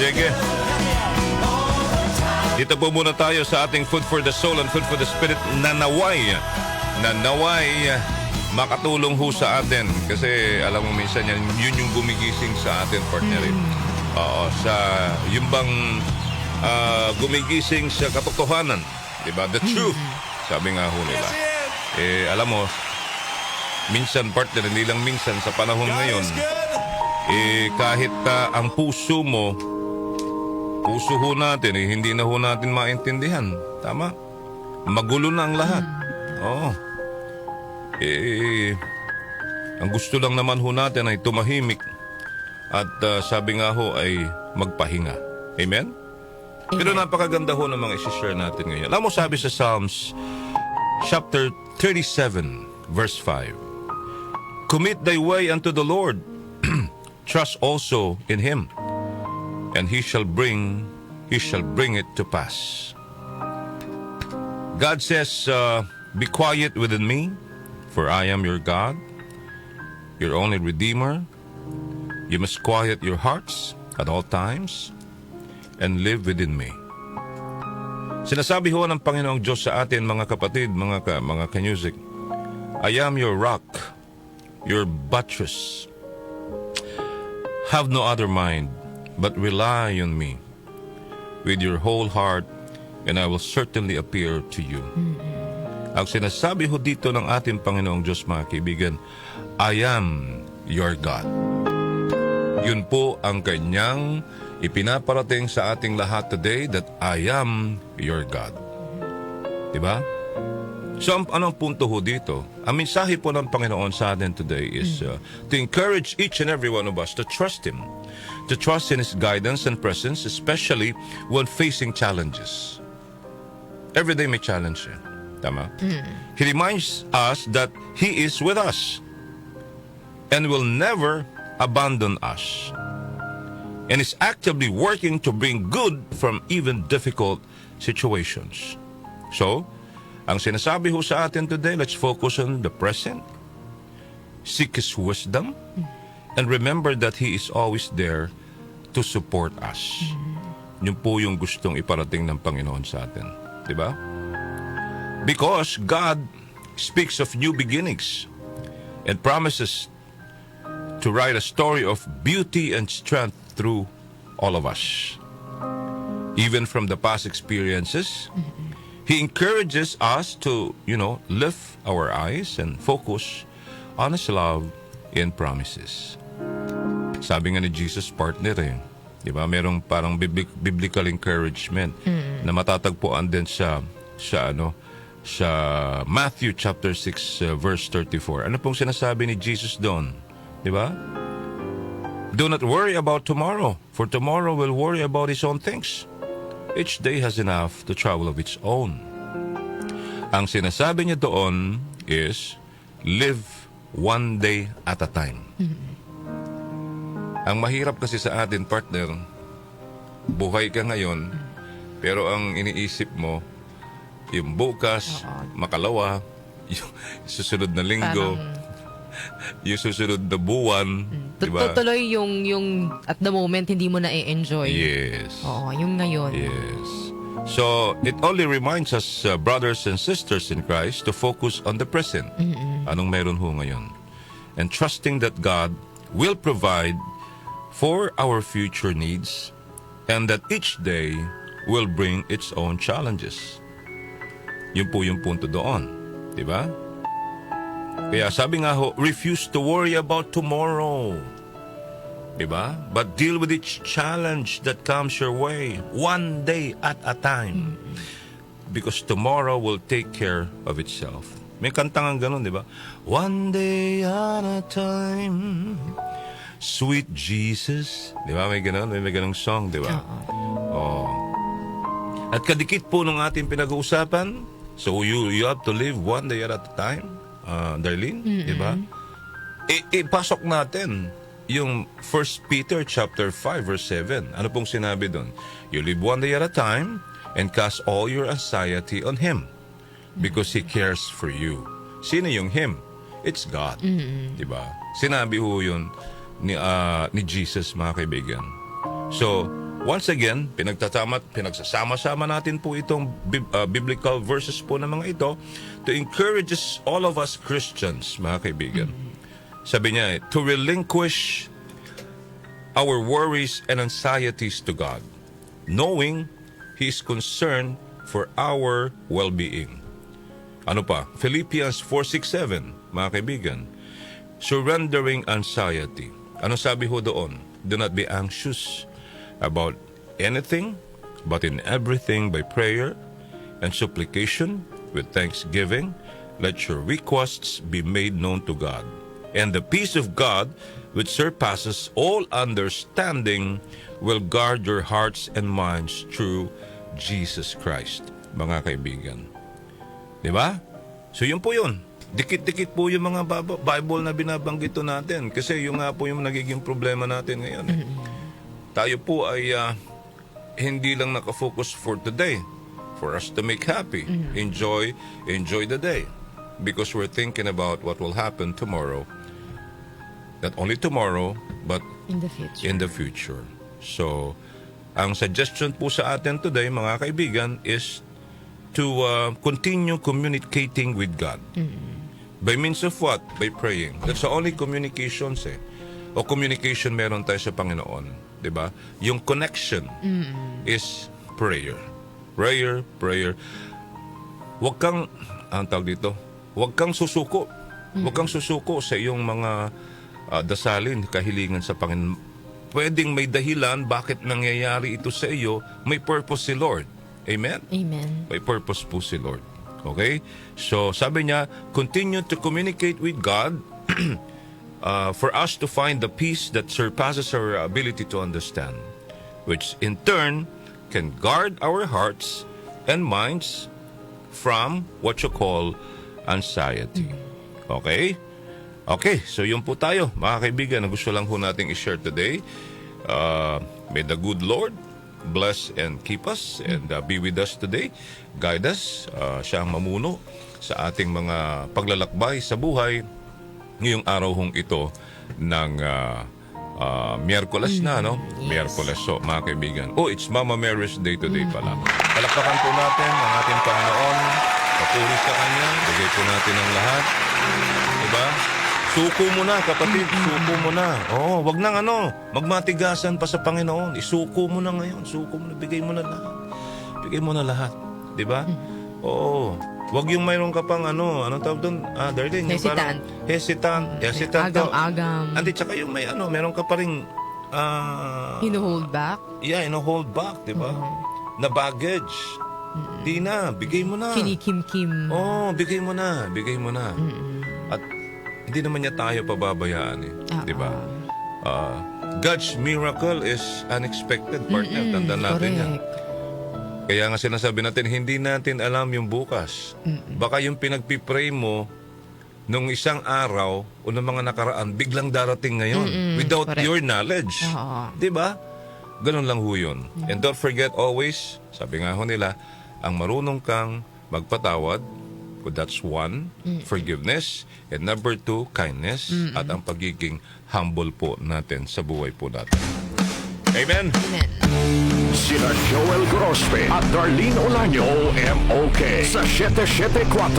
Sige. Dito po muna tayo sa ating Food for the Soul and Food for the Spirit na naway makatulong ho sa atin. Kasi alam mo minsan yun yung gumigising sa atin, partner. Oo, sa yung bang gumigising sa katotohanan. Diba? The truth. Sabi nga ho nila. Alam mo, minsan, partner, hindi lang minsan sa panahon ngayon, kahit ang puso ho natin, hindi na ho natin maintindihan. Tama? Magulo na ang lahat. Oo. Ang gusto lang naman ho natin ay tumahimik at sabi nga ho ay magpahinga. Amen? Pero napakaganda ho ng mga isi-share natin ngayon. Alam mo, sabi sa Psalms chapter 37 verse 5, "Commit thy way unto the Lord, trust also in Him, and He shall bring it to pass." God says, "Be quiet within me, for I am your God, your only Redeemer. You must quiet your hearts at all times and live within me." Sinasabi ho ng Panginoong Diyos sa atin, mga kapatid, mga ka-music, "I am your rock, your buttress. Have no other mind, but rely on me with your whole heart, and I will certainly appear to you." Ang sinasabi ho dito ng ating Panginoong Diyos, mga kaibigan, "I am your God." Yun po ang kanyang ipinaparating sa ating lahat today, that I am your God. Diba? So, anong punto ho dito? Ang mensahe po ng Panginoon sa atin today is to encourage each and every one of us to trust Him, to trust in His guidance and presence, especially when facing challenges. Every day may challenge yan. Tama? He reminds us that He is with us and will never abandon us, and is actively working to bring good from even difficult situations. So, ang sinasabi ho sa atin today, let's focus on the present, seek His wisdom, and remember that He is always there to support us. Yun po yung gustong iparating ng Panginoon sa atin. Diba? Because God speaks of new beginnings and promises to write a story of beauty and strength through all of us. Even from the past experiences, He encourages us to, lift our eyes and focus on His love and promises. Sabi nga ni Jesus, partner, di ba? Merong parang biblical encouragement na matatagpuan din sa Matthew chapter 6 verse 34. Ano pong sinasabi ni Jesus doon? Di ba? "Do not worry about tomorrow, for tomorrow will worry about its own things. Each day has enough to trouble of its own." Ang sinasabi niya doon is, live one day at a time. Ang mahirap kasi sa atin, partner, buhay ka ngayon, pero ang iniisip mo, yung bukas, makalawa, yung susunod na linggo, yung susunod na buwan, diba? Tuloy yung at the moment hindi mo na i-enjoy. Yes. Oo, yung ngayon. Yes. So, it only reminds us, brothers and sisters in Christ, to focus on the present. Anong meron ho ngayon? And trusting that God will provide for our future needs, and that each day will bring its own challenges. Yun po yung punto doon. Diba? Kaya sabi nga ho, refuse to worry about tomorrow. Diba? But deal with each challenge that comes your way, one day at a time. Because tomorrow will take care of itself. May kantang ganun, diba? One day at a time, sweet Jesus. Diba? May ganun, may ganung song, diba? Oh. At kadikit po nung ating pinag-uusapan, so you have to live one day at a time. Darlene, di ba? Ipasok natin yung 1 Peter chapter 5 verse 7. Ano pong sinabi doon? You live one day at a time and cast all your anxiety on Him because He cares for you. Sino yung Him? It's God. Di ba? Sinabi ho yun ni Jesus, mga kaibigan. So, once again, pinagsasama-sama natin po itong biblical verses po ng mga ito to encourage all of us Christians, mga kaibigan. Sabi niya, to relinquish our worries and anxieties to God, knowing He is concerned for our well-being. Ano pa? Philippians 4:6-7, mga kaibigan. Surrendering anxiety. Ano sabi ho doon? Do not be anxious about anything, but in everything by prayer and supplication with thanksgiving, let your requests be made known to God. And the peace of God, which surpasses all understanding, will guard your hearts and minds through Jesus Christ. Mga kaibigan. Di ba? So yun po yun. Dikit-dikit po yung mga Bible na binabanggit natin. Kasi yung nga po yung nagiging problema natin ngayon. Tayo po ay hindi lang nakafocus for today. For us to make happy. Enjoy the day. Because we're thinking about what will happen tomorrow. Not only tomorrow, but In the future. in the future. So, ang suggestion po sa atin today, mga kaibigan, is to continue communicating with God. By means of what? By praying. That's the only communications O communication meron tayo sa Panginoon. Diba? Yung connection is prayer. Prayer. Huwag kang, ang tawag dito, huwag kang susuko. Huwag kang susuko sa iyong mga dasalin, kahilingan sa Panginoon. Pwedeng may dahilan bakit nangyayari ito sa iyo, may purpose si Lord. Amen? Amen. May purpose po si Lord. Okay? So, sabi niya, continue to communicate with God for us to find the peace that surpasses our ability to understand, which in turn can guard our hearts and minds from what you call anxiety. Okay? Okay, so yun po tayo, mga kaibigan, na gusto lang po nating i-share today. May the good Lord bless and keep us and be with us today. Guide us. Siya ang mamuno sa ating mga paglalakbay sa buhay ngayong araw hong ito ng Miyerkules na, no? Yes. Miyerkules. So, mga kaibigan. Oh, it's Mama Mary's Day today pala. Palakpakan po natin ang ating Panginoon. Papuri sa Kanya. Bigay po natin ang lahat. Diba? Suko mo na, kapatid. Suko mo na. Oo, wag nang magmatigasan pa sa Panginoon. Isuko mo na ngayon. Suko mo na. Bigay mo na lahat. Bigay mo na lahat. Diba? Oo. Wag yung mayroon ka pang anong tawag doon? Darlene. Hesitant. Hesitant. Agam-agam. Andi, tsaka yung may meron ka pa rin Hino-hold back. yeah, hold back, diba? Na baggage. Di na, bigay mo na. Kinikim-kim. Bigay mo na. At hindi naman niya tayo pababayaan di ba? God's miracle is unexpected, partner. Tandaan natin yan. Kaya nga sinasabi natin, hindi natin alam yung bukas. Baka yung pinagpipray mo nung isang araw o nung mga nakaraan, biglang darating ngayon without your knowledge. Di ba? Ganun lang ho yun. And don't forget always, sabi nga ho nila, ang marunong kang magpatawad, that's one, forgiveness, and number 2, kindness, at ang pagiging humble po natin sa buhay po natin. Amen? Amen. Sina Joel Grospe at Darlene Olaño, MOK sa 774